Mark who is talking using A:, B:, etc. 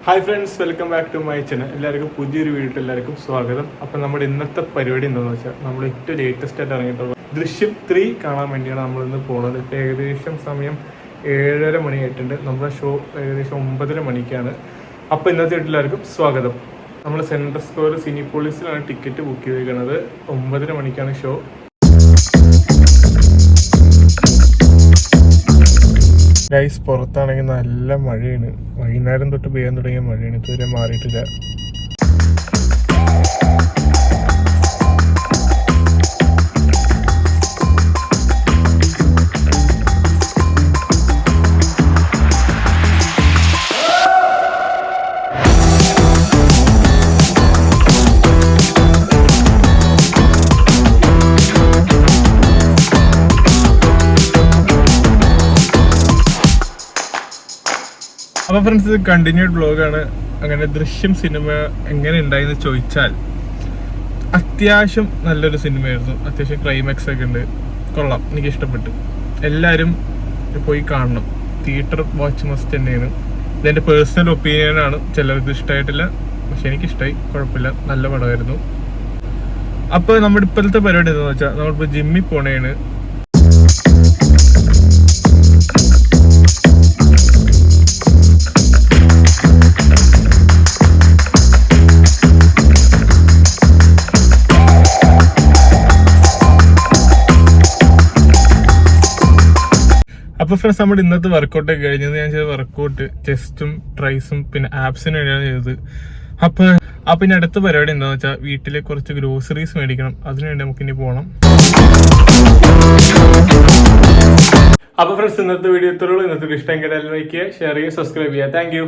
A: Hi friends, welcome back to my channel. എല്ലാവർക്കും പുതിയൊരു video എല്ലാവർക്കും സ്വാഗതം. അപ്പം നമ്മുടെ ഇന്നത്തെ പരിപാടി എന്താണെന്ന് വെച്ചാൽ നമ്മൾ ഏറ്റവും ലേറ്റസ്റ്റ് ആയിട്ട് ഇറങ്ങിയിട്ടുള്ള ദൃശ്യം 3 കാണാൻ വേണ്ടിയാണ് നമ്മളിന്ന് പോകുന്നത്. ഇപ്പോൾ ഏകദേശം സമയം 7:30 മണിയായിട്ടുണ്ട്. നമ്മുടെ ഷോ ഏകദേശം 9:30 മണിക്കാണ്. അപ്പോൾ ഇന്നത്തെ വീട്ടിൽ എല്ലാവർക്കും സ്വാഗതം. നമ്മൾ സെൻട്രൽ സ്ക്വയർ സിനിപോളിസിലാണ് ടിക്കറ്റ് ബുക്ക് ചെയ്തിരിക്കുന്നത്. 9:30 മണിക്കാണ് ഷോ. ഗൈസ്, പുറത്താണെങ്കിൽ നല്ല മഴയാണ്. വൈകുന്നേരം തൊട്ട് പെയ്യാൻ തുടങ്ങിയ മഴയാണ്. ഇതുവരെ മാറിയിട്ടില്ല. അപ്പോൾ ഫ്രണ്ട്സ്, ഇത് കണ്ടിന്യൂഡ് വ്ളോഗാണ്. അങ്ങനെ ദൃശ്യം സിനിമ എങ്ങനെ ഉണ്ടായെന്ന് ചോദിച്ചാൽ അത്യാവശ്യം നല്ലൊരു സിനിമയായിരുന്നു. അത്യാവശ്യം ക്ലൈമാക്സ് ഒക്കെ ഉണ്ട്. കൊള്ളാം, എനിക്ക് ഇഷ്ടപ്പെട്ടു. എല്ലാവരും പോയി കാണണം. തിയേറ്റർ വാച്ച് മസ്റ്റ് തന്നെയാണ്. ഇതെൻ്റെ പേഴ്സണൽ ഒപ്പീനിയനാണ്. ചിലർക്ക് ഇഷ്ടമായിട്ടില്ല, പക്ഷെ എനിക്കിഷ്ടമായി. കുഴപ്പമില്ല, നല്ല പടമായിരുന്നു. അപ്പോൾ നമ്മുടെ ഇപ്പോഴത്തെ പരിപാടി എന്താണെന്ന് വെച്ചാൽ നമ്മളിപ്പോൾ ജിമ്മിൽ പോണേണ്. അപ്പോൾ ഫ്രണ്ട്സ്, നമ്മുടെ ഇന്നത്തെ വർക്കൗട്ടൊക്കെ കഴിഞ്ഞത് ഞാൻ ചെയ്ത വർക്കൗട്ട് ചെസ്റ്റും ട്രൈസും പിന്നെ ആപ്സിനും വേണ്ടിയാണ് ചെയ്തത്. അപ്പോൾ ഇനി അടുത്ത പരിപാടി എന്താണെന്ന് വെച്ചാൽ വീട്ടിലെ കുറച്ച് ഗ്രോസറീസ് മേടിക്കണം. അതിനുവേണ്ടി നമുക്കിനി പോകണം. അപ്പോൾ ഫ്രണ്ട്സ്, ഇന്നത്തെ വീഡിയോ ഇത്രയുള്ളൂ. ഇന്നത്തെ ഇഷ്ടമെങ്കിൽ ലൈക്ക് ചെയ്യുക, ഷെയർ ചെയ്യുക, സബ്സ്ക്രൈബ് ചെയ്യുക. താങ്ക്